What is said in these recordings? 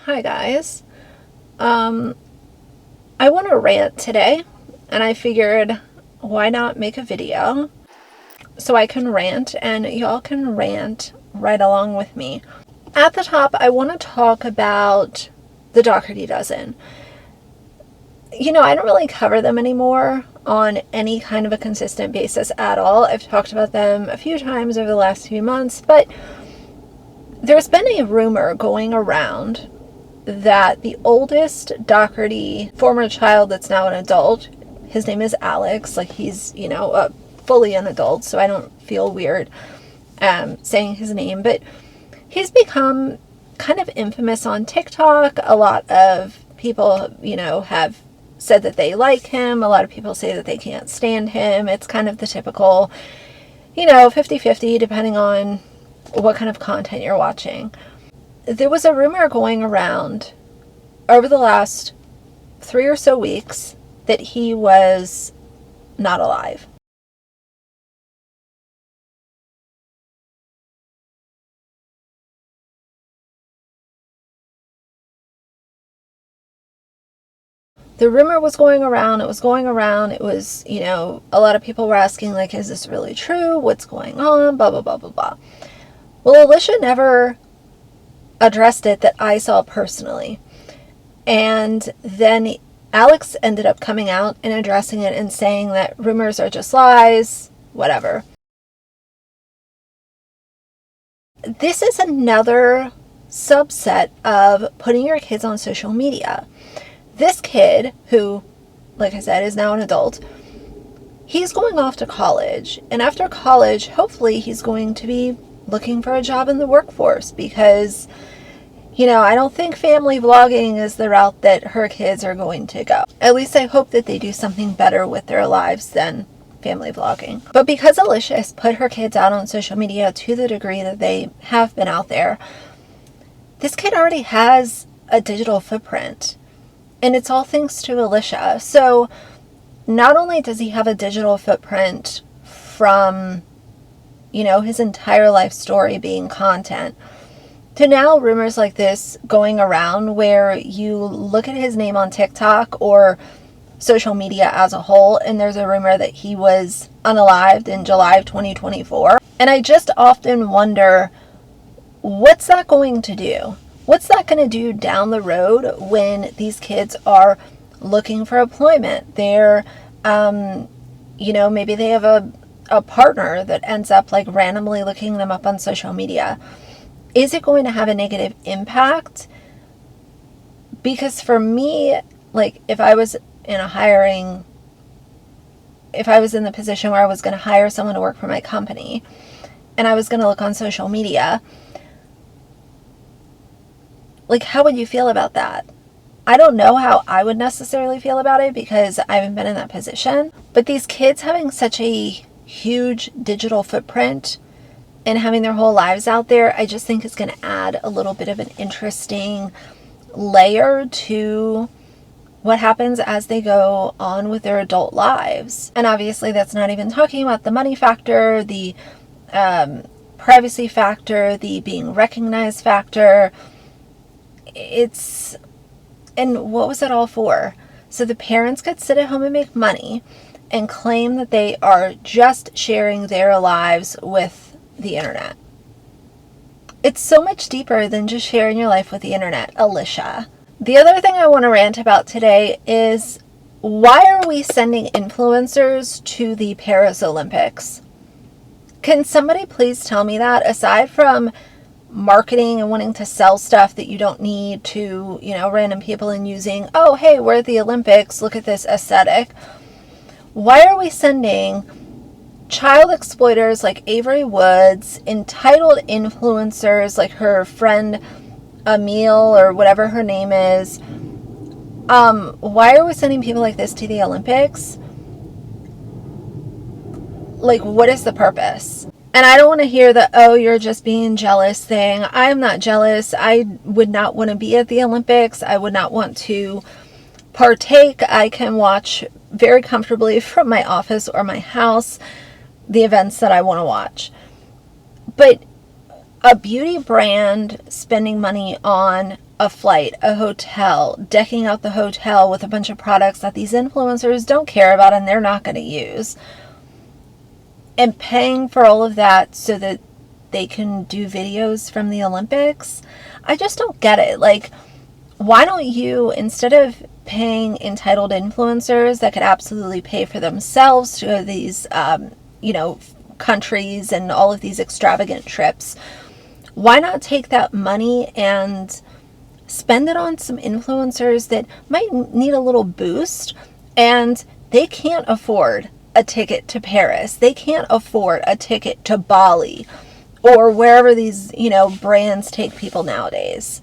Hi guys. I want to rant today, and I figured why not make a video so I can rant and y'all can rant right along with me. At the top, I want to talk about the Dougherty dozen. You know, I don't really cover them anymore on any kind of a consistent basis at all. I've talked about them a few times over the last few months, but there's been a rumor going around that the oldest Dougherty former child that's now an adult, his name is Alex, like he's, fully an adult, so I don't feel weird saying his name, but he's become kind of infamous on TikTok. A lot of people, have said that they like him. A lot of people say that they can't stand him. It's kind of the typical, 50-50, depending on what kind of content you're watching. There was a rumor going around over the last 3 or so weeks that he was not alive. The rumor was going around, it was, a lot of people were asking, like, is this really true? What's going on? Blah, blah, blah, blah, blah. Well, Alicia never addressed it that I saw personally. And then Alex ended up coming out and addressing it and saying that rumors are just lies, whatever. This is another subset of putting your kids on social media. This kid, who, like I said, is now an adult, he's going off to college. And after college, hopefully he's going to be looking for a job in the workforce because, I don't think family vlogging is the route that her kids are going to go. At least I hope that they do something better with their lives than family vlogging. But because Alicia has put her kids out on social media to the degree that they have been out there, this kid already has a digital footprint. And it's all thanks to Alicia. So not only does he have a digital footprint from, his entire life story being content, to now rumors like this going around where you look at his name on TikTok or social media as a whole, and there's a rumor that he was unalived in July of 2024. And I just often wonder, what's that going to do? What's that going to do down the road when these kids are looking for employment? They're, maybe they have a partner that ends up like randomly looking them up on social media. Is it going to have a negative impact? Because for me, like if I was in the position where I was going to hire someone to work for my company and I was going to look on social media, like, how would you feel about that? I don't know how I would necessarily feel about it because I haven't been in that position. But these kids having such a huge digital footprint and having their whole lives out there, I just think it's going to add a little bit of an interesting layer to what happens as they go on with their adult lives. And obviously that's not even talking about the money factor, the privacy factor, the being recognized factor. And what was it all for? So the parents could sit at home and make money and claim that they are just sharing their lives with the internet. It's so much deeper than just sharing your life with the internet, Alicia. The other thing I want to rant about today is, why are we sending influencers to the Paris Olympics? Can somebody please tell me that, aside from marketing and wanting to sell stuff that you don't need to, random people, and using, oh, hey, we're at the Olympics, look at this aesthetic. Why are we sending child exploiters like Avery Woods, entitled influencers like her friend Emile or whatever her name is? Why are we sending people like this to the Olympics? Like, what is the purpose? And I don't want to hear the, oh, you're just being jealous thing. I am not jealous. I would not want to be at the Olympics. I would not want to partake. I can watch very comfortably from my office or my house the events that I want to watch. But a beauty brand spending money on a flight, a hotel, decking out the hotel with a bunch of products that these influencers don't care about and they're not going to use, and paying for all of that so that they can do videos from the Olympics. I just don't get it. Like, why don't you, instead of paying entitled influencers that could absolutely pay for themselves to these, countries and all of these extravagant trips, why not take that money and spend it on some influencers that might need a little boost and they can't afford a ticket to Paris. They can't afford a ticket to Bali or wherever these, brands take people nowadays.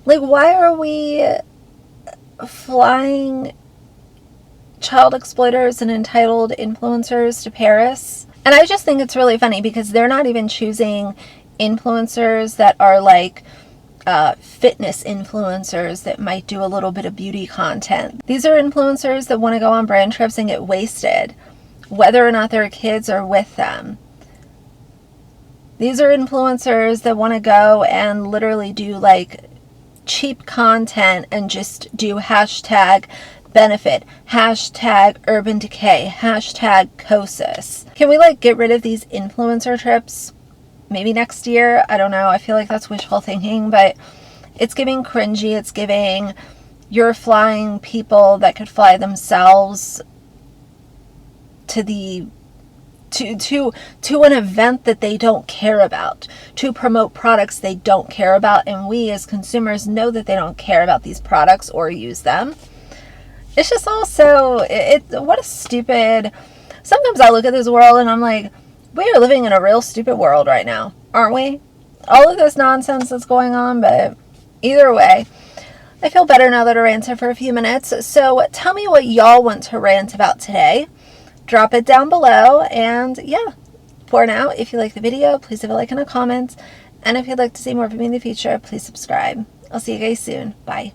Like, why are we flying child exploiters and entitled influencers to Paris? And I just think it's really funny because they're not even choosing influencers that are like fitness influencers that might do a little bit of beauty content. These are influencers that want to go on brand trips and get wasted, whether or not their kids are with them. These are influencers that want to go and literally do like cheap content and just do hashtag benefit, hashtag urban decay, hashtag COSIS. Can we get rid of these influencer trips? Maybe next year. I don't know. I feel like that's wishful thinking, but it's giving cringy. It's giving you're flying people that could fly themselves to an event that they don't care about, to promote products they don't care about, and we as consumers know that they don't care about these products or use them. It's just also what a stupid. Sometimes I look at this world and I'm like, we are living in a real stupid world right now, aren't we? All of this nonsense that's going on, but either way, I feel better now that I ranted for a few minutes. So tell me what y'all want to rant about today. Drop it down below, and yeah, for now, if you like the video, please leave a like and a comment, and if you'd like to see more from me in the future, please subscribe. I'll see you guys soon. Bye.